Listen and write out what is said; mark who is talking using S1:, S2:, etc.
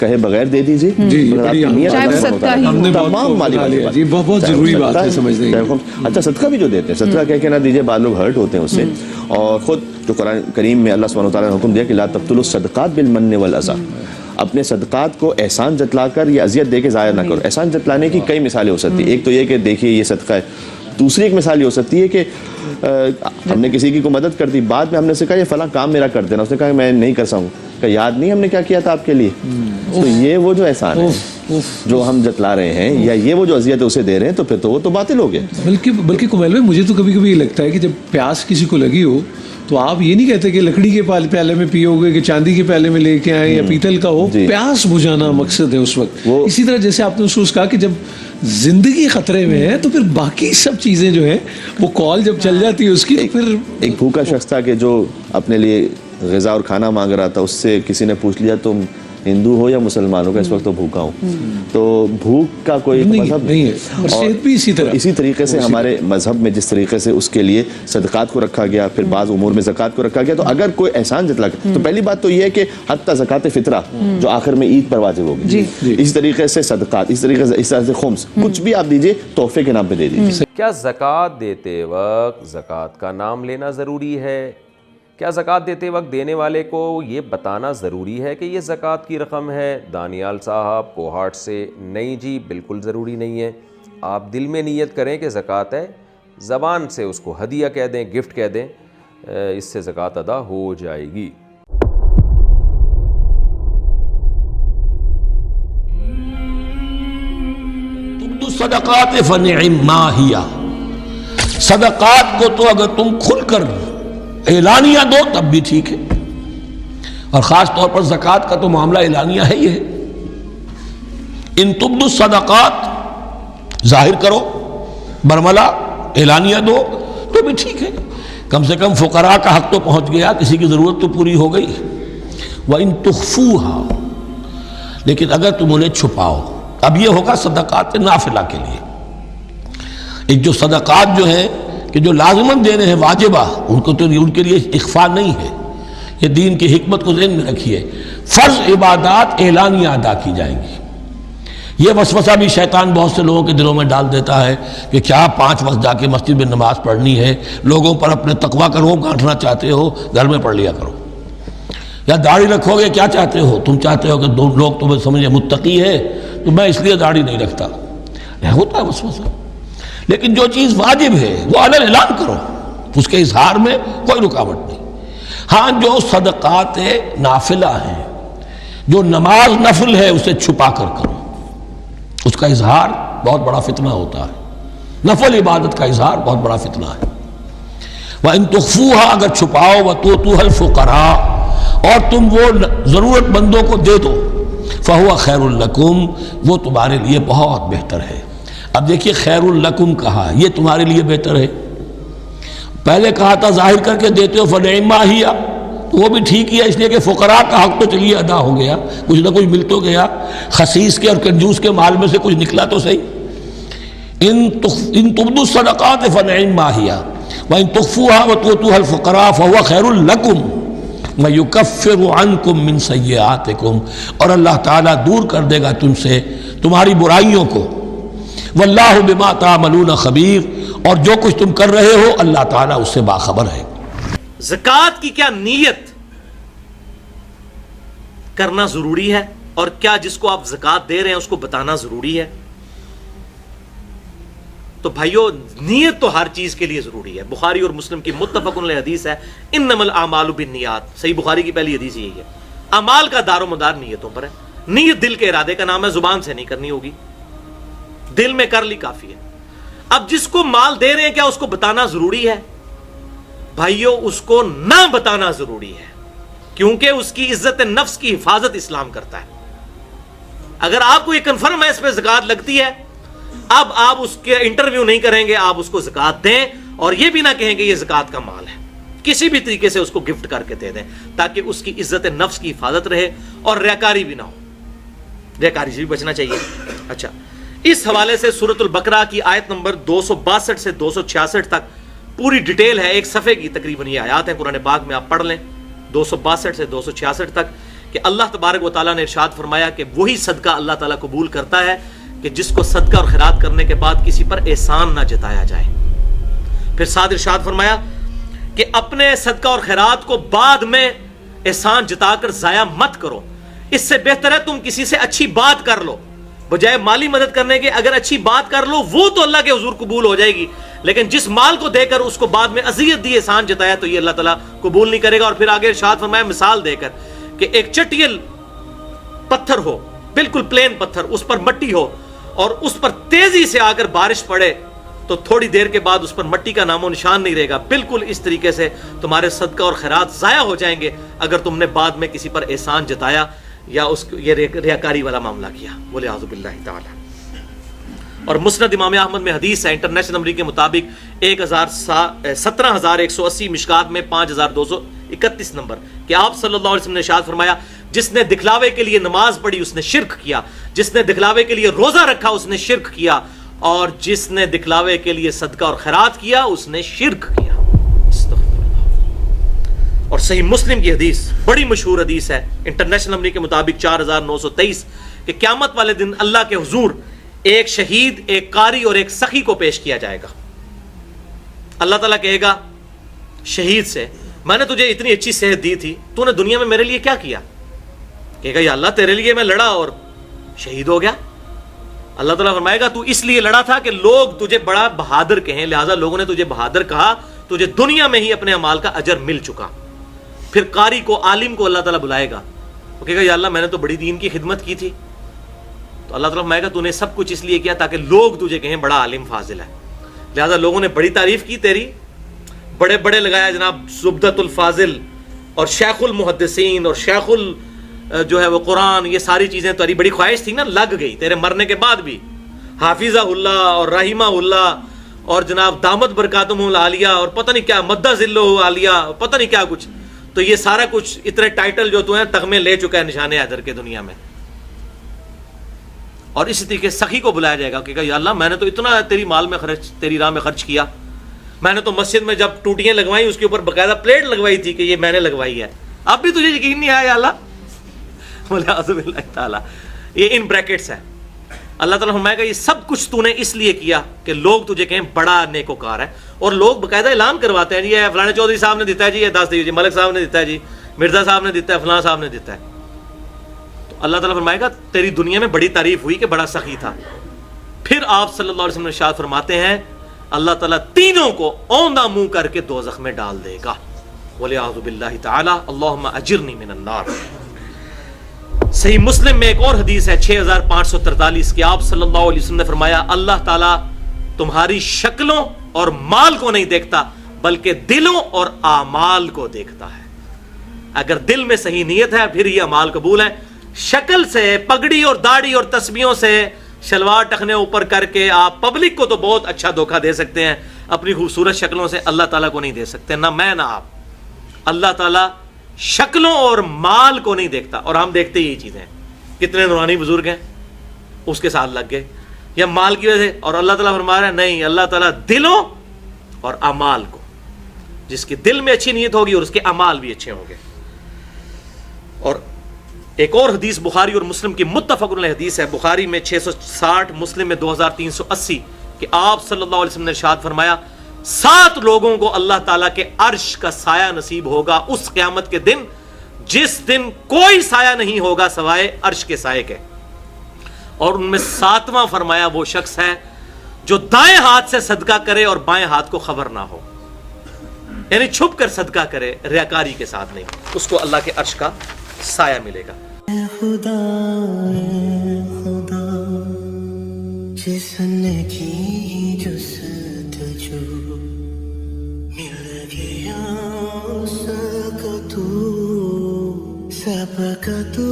S1: کہے بغیر دے دیجیے، تمام مالی
S2: بہت ضروری بات ہے سمجھنے۔
S1: اچھا صدقہ بھی جو دیتے ہیں، صدقہ کہہ کے نہ دیجیے، بعض لوگ ہرٹ ہوتے ہیں اس سے، اور خود جو قرآن کریم میں اللہ سبحانہ وتعالیٰ نے حکم دیا کہ لا تبطلوا الصدقات بالمن والاذی، اپنے صدقات کو احسان جتلا کر یا اذیت دے کے ضائع نہ کرو۔ احسان جتلانے کی کئی مثالیں ہو سکتی ہیں، ایک تو یہ کہ دیکھیے یہ صدقہ ہے، دوسری ایک مثال یہ ہو سکتی ہے کہ ہم نے کسی کی کو مدد کر دی، بعد میں ہم نے سے کہا یہ فلاں کام میرا کر دینا، اس نے کہا میں نہیں کر سکوں، کہ یاد نہیں ہم نے کیا کیا تھا آپ کے لیے، تو یہ وہ جو احسان ہے جو ہم جتلا رہے ہیں، یا یہ وہ جو اذیت اسے دے رہے ہیں، تو پھر تو وہ تو باطل ہو گیا۔
S2: بلکہ کمیل میں مجھے تو کبھی کبھی یہ لگتا ہے کہ جب پیاس کسی کو لگی ہو تو آپ یہ نہیں کہتے کہ لکڑی کے پیالے میں پیو گے کہ چاندی کے پیالے میں لے کے آئیں یا پیتل کا ہو، پیاس بجھانا مقصد ہے اس وقت۔ اسی طرح جیسے آپ نے محسوس کہا کہ جب زندگی خطرے میں ہے تو پھر باقی سب چیزیں جو ہیں وہ کال جب چل جاتی ہے اس کی، پھر
S1: ایک بھوکا شخص تھا کہ جو اپنے لیے غذا اور کھانا مانگ رہا تھا، اس سے کسی نے پوچھ لیا تم ہندو ہو یا مسلمان ہو، کہ اس وقت تو بھوکا ہوں، تو بھوک کا کوئی مذہب نہیں ہے،
S2: اور صحت بھی اسی
S1: طریقے سے ہمارے مذہب میں جس طریقے سے اس کے لیے صدقات کو رکھا گیا، پھر بعض امور میں زکوٰۃ کو رکھا گیا، تو اگر کوئی احسان جتلا تو پہلی بات تو یہ ہے کہ حتی زکوٰۃ فطرہ جو آخر میں عید پر واجب ہوگی، اس طریقے سے صدقات، اس طریقے سے اس طرح سے خمس، کچھ بھی آپ دیجئے تحفے کے نام پہ دے دیجیے۔
S3: کیا زکوٰۃ دیتے وقت زکوٰۃ کا نام لینا ضروری ہے؟ کیا زکوٰۃ دیتے وقت دینے والے کو یہ بتانا ضروری ہے کہ یہ زکوٰۃ کی رقم ہے؟ دانیال صاحب کوہاٹ سے، نہیں جی بالکل ضروری نہیں ہے، آپ دل میں نیت کریں کہ زکوٰۃ ہے، زبان سے اس کو ہدیہ کہہ دیں، گفٹ کہہ دیں، اس سے زکوٰۃ ادا ہو جائے گی۔
S4: تبدو الصدقات فنعم ما ہی، صدقات کو تو اگر تم کھل کر اعلانیہ دو تب بھی ٹھیک ہے، اور خاص طور پر زکوٰۃ کا تو معاملہ اعلانیہ ہے ہی ہے۔ ان تبدو الصدقات، ظاہر کرو، برملا اعلانیہ دو تو بھی ٹھیک ہے، کم سے کم فقراء کا حق تو پہنچ گیا، کسی کی ضرورت تو پوری ہو گئی۔ وَإِن تُخْفُوهَا، لیکن اگر تم انہیں چھپاؤ، اب یہ ہوگا صدقات نافلہ کے لیے۔ ایک جو صدقات جو ہیں کہ جو لازماً دینے ہیں واجبہ، ان کے لیے اخفاء نہیں ہے، یہ دین کی حکمت کو ذہن میں رکھیے، فرض عبادات اعلانیہ ادا کی جائیں گی۔ یہ وسوسہ بھی شیطان بہت سے لوگوں کے دلوں میں ڈال دیتا ہے کہ کیا 5 وقت جا کے مسجد میں نماز پڑھنی ہے، لوگوں پر اپنے تقویٰ کا روب گانٹھنا چاہتے ہو، گھر میں پڑھ لیا کرو، یا داڑھی رکھو گے، کیا چاہتے ہو، تم چاہتے ہو کہ لوگ تمہیں سمجھے متقی ہے تو میں اس لیے داڑھی نہیں رکھتا، ہوتا ہے وسوسہ۔ لیکن جو چیز واجب ہے وہ علن اعلان کرو، اس کے اظہار میں کوئی رکاوٹ نہیں۔ ہاں جو صدقات نافلہ ہیں، جو نماز نفل ہے، اسے چھپا کر کرو، اس کا اظہار بہت بڑا فتنہ ہوتا ہے، نفل عبادت کا اظہار بہت بڑا فتنہ ہے۔ وَإِن تُخْفُوهَا، اگر چھپاؤ، وَتُؤْتُوهَا الْفُقَرَاءَ، اور تم وہ ضرورت مندوں کو دے دو، فَهُوَ خَيْرٌ لَكُمْ، وہ تمہارے لیے بہت بہتر ہے۔ اب دیکھیے خیر الکم کہا، یہ تمہارے لیے بہتر ہے، پہلے کہا تھا ظاہر کر کے دیتے ہو فنعم ما ہی، تو وہ بھی ٹھیک ہی ہے، اس لیے کہ فقراء کا حق تو چلیے ادا ہو گیا، کچھ نہ کچھ مل تو گیا، خسیس کے اور کنجوس کے مال میں سے کچھ نکلا تو صحیح۔ ان تبدوا الصدقات فنعم ما ہی، وان تخفوها وتؤتوها الفقراء فهو خیر لکم ویکفر عنکم من سیئاتکم، اور اللہ تعالیٰ دور کر دے گا تم سے تمہاری برائیوں کو، واللہ بما تعملون خبیر، اور جو کچھ تم کر رہے ہو اللہ تعالیٰ اس سے باخبر ہے۔
S5: زکوٰۃ کی کیا نیت کرنا ضروری ہے، اور کیا جس کو آپ زکوٰۃ دے رہے ہیں اس کو بتانا ضروری ہے؟ تو بھائیو نیت تو ہر چیز کے لیے ضروری ہے۔ بخاری اور مسلم کی متفق علیہ حدیث ہے، انما الاعمال بالنیات، صحیح بخاری کی پہلی حدیث یہی ہے، اعمال کا دار و مدار نیتوں پر ہے۔ نیت دل کے ارادے کا نام ہے، زبان سے نہیں کرنی ہوگی، دل میں کر لی کافی ہے۔ اب جس کو مال دے رہے ہیں کیا اس کو بتانا ضروری ہے؟ بھائیو اس کو نہ بتانا ضروری ہے، کیونکہ اس کی عزت نفس کی حفاظت اسلام کرتا ہے۔ اگر آپ کو یہ کنفرم ہے اس پہ زکوٰۃ لگتی ہے، اب آپ اس کے انٹرویو نہیں کریں گے، آپ اس کو زکوٰۃ دیں، اور یہ بھی نہ کہیں کہ یہ زکوٰۃ کا مال ہے، کسی بھی طریقے سے اس کو گفٹ کر کے دے دیں، تاکہ اس کی عزت نفس کی حفاظت رہے اور ریاکاری بھی نہ ہو، ریاکاری سے بھی بچنا چاہیے۔ اچھا، اس حوالے سے سورۃ البقرہ کی آیت نمبر 262 سے 266 تک پوری ڈیٹیل ہے، ایک صفحے کی تقریباً یہ آیات ہیں قرآن پاک میں، آپ پڑھ لیں 262 سے 266 تک، کہ اللہ تبارک و تعالیٰ نے ارشاد فرمایا کہ وہی صدقہ اللہ تعالیٰ قبول کرتا ہے کہ جس کو صدقہ اور خیرات کرنے کے بعد کسی پر احسان نہ جتایا جائے. پھر ساتھ ارشاد فرمایا کہ اپنے صدقہ اور خیرات کو بعد میں احسان جتا کر ضائع مت کرو. اس سے بہتر ہے تم کسی سے اچھی بات کر لو، بجائے مالی مدد کرنے کے اگر اچھی بات کر لو وہ تو اللہ کے حضور قبول ہو جائے گی، لیکن جس مال کو دے کر اس کو بعد میں اذیت دی، احسان جتایا، تو یہ اللہ تعالیٰ قبول نہیں کرے گا. اور پھر آگے ارشاد فرمایا مثال دے کر کہ ایک چٹیل پتھر ہو، بالکل پلین پتھر، اس پر مٹی ہو اور اس پر تیزی سے آ کر بارش پڑے تو تھوڑی دیر کے بعد اس پر مٹی کا نام و نشان نہیں رہے گا. بالکل اس طریقے سے تمہارے صدقہ اور خیرات ضائع ہو جائیں گے اگر تم نے بعد میں کسی پر احسان جتایا یا اس یہ ریاکاری والا معاملہ کیا. بولے اعوذ باللہ تعالی. اور مسند امام احمد میں حدیث ہے انٹرنیشنل نمبر کے مطابق 17,180، مشکات میں 5,231 نمبر، کہ آپ صلی اللہ علیہ وسلم نے ارشاد فرمایا جس نے دکھلاوے کے لیے نماز پڑھی اس نے شرک کیا، جس نے دکھلاوے کے لیے روزہ رکھا اس نے شرک کیا، اور جس نے دکھلاوے کے لیے صدقہ اور خیرات کیا اس نے شرک کیا. اور صحیح مسلم کی حدیث بڑی مشہور حدیث ہے انٹرنیشنل نمبر کے مطابق 4,923، کہ قیامت والے دن اللہ کے حضور ایک شہید، ایک قاری اور ایک سخی کو پیش کیا جائے گا. اللہ تعالیٰ کہے گا شہید سے میں نے تجھے اتنی اچھی صحت دی تھی، تو نے دنیا میں میرے لیے کیا کیا؟ کہے گا یا اللہ تیرے لیے میں لڑا اور شہید ہو گیا. اللہ تعالیٰ فرمائے گا تو اس لیے لڑا تھا کہ لوگ تجھے بڑا بہادر کہیں، لہٰذا لوگوں نے تجھے بہادر کہا، تجھے دنیا میں ہی اپنے اعمال کا اجر مل چکا. پھر قاری کو، عالم کو اللہ تعالیٰ بلائے گا، وہ کہے گا یا اللہ میں نے تو بڑی دین کی خدمت کی تھی. تو اللہ تعالیٰ فرمائے گا تو نے سب کچھ اس لیے کیا تاکہ لوگ تجھے کہیں بڑا عالم فاضل ہے، لہٰذا لوگوں نے بڑی تعریف کی تیری، بڑے بڑے لگایا جناب زبدۃ الفاضل اور شیخ المحدثین اور شیخ جو ہے وہ قرآن، یہ ساری چیزیں تیری بڑی خواہش تھی نا، لگ گئی تیرے مرنے کے بعد بھی. حافظہ اللہ اور رحمہ اللہ اور جناب دامت برکاتہم العالیہ اور پتہ نہیں کیا مدہ ذلہ عالیہ، پتہ نہیں کیا کچھ، تو یہ سارا کچھ اتنے ٹائٹل جو تو ہیں تغمے لے چکا ہے نشان حیدر کے دنیا میں. اور اسی طریقے سخی کو بلایا جائے گا کہ یا اللہ میں نے تو اتنا تیری مال میں خرچ، تیری راہ میں خرچ کیا، میں نے تو مسجد میں جب ٹوٹیاں لگوائیں اس کے اوپر باقاعدہ پلیٹ لگوائی تھی کہ یہ میں نے لگوائی ہے، اب بھی تجھے یقین نہیں آیا یا اللہ؟ بولے اعوذ باللہ تعالیٰ. یہ ان بریکٹس ہے. اللہ تعالیٰ فرمائے گا یہ سب کچھ تو نے اس لیے کیا کہ لوگ تجھے کہیں بڑا نیکوکار ہے. اور لوگ باقاعدہ اعلان کرواتے ہیں جی یہ فلانے چودھری صاحب نے دیتا ہے، جی یہ 10 دیجیے، ملک صاحب نے دیتا ہے، جی مرزا صاحب نے دیتا ہے، فلاں صاحب نے دیتا ہے. تو اللہ تعالیٰ فرمائے گا تیری دنیا میں بڑی تعریف ہوئی کہ بڑا سخی تھا. پھر آپ صلی اللہ علیہ وسلم ارشاد فرماتے ہیں اللہ تعالیٰ تینوں کو اوندا منہ کر کے دوزخ میں ڈال دے گا. بولے اعوذ باللہ تعالی اللہم اجرنی من النار. صحیح مسلم میں ایک اور حدیث ہے 6543 کہ آپ صلی اللہ علیہ وسلم نے فرمایا اللہ تعالیٰ تمہاری شکلوں اور مال کو نہیں دیکھتا بلکہ دلوں اور اعمال کو دیکھتا ہے. اگر دل میں صحیح نیت ہے پھر یہ اعمال قبول ہے. شکل سے، پگڑی اور داڑھی اور تسبیحوں سے، شلوار ٹخنے اوپر کر کے آپ پبلک کو تو بہت اچھا دھوکہ دے سکتے ہیں، اپنی خوبصورت شکلوں سے اللہ تعالیٰ کو نہیں دے سکتے، نہ میں نہ آپ. اللہ تعالیٰ شکلوں اور مال کو نہیں دیکھتا، اور ہم دیکھتے ہی یہ چیزیں. کتنے نورانی بزرگ ہیں اس کے ساتھ لگ گئے یا مال کی وجہ سے، اور اللہ تعالیٰ فرما رہا ہے نہیں، اللہ تعالیٰ دلوں اور اعمال کو، جس کے دل میں اچھی نیت ہوگی اور اس کے اعمال بھی اچھے ہوں گے. اور ایک اور حدیث بخاری اور مسلم کی متفق علیہ حدیث ہے، بخاری میں 660، مسلم میں 2380، کہ آپ صلی اللہ علیہ وسلم نے ارشاد فرمایا 7 لوگوں کو اللہ تعالیٰ کے عرش کا سایہ نصیب ہوگا اس قیامت کے دن جس دن کوئی سایہ نہیں ہوگا سوائے عرش کے سائے کے. اور ان میں 7واں فرمایا وہ شخص ہے جو دائیں ہاتھ سے صدقہ کرے اور بائیں ہاتھ کو خبر نہ ہو، یعنی چھپ کر صدقہ کرے، ریاکاری کے ساتھ نہیں، اس کو اللہ کے عرش کا سایہ ملے گا.
S6: اے خدا جس نے کی جستجو مل گیا اس کا تو سب کا تو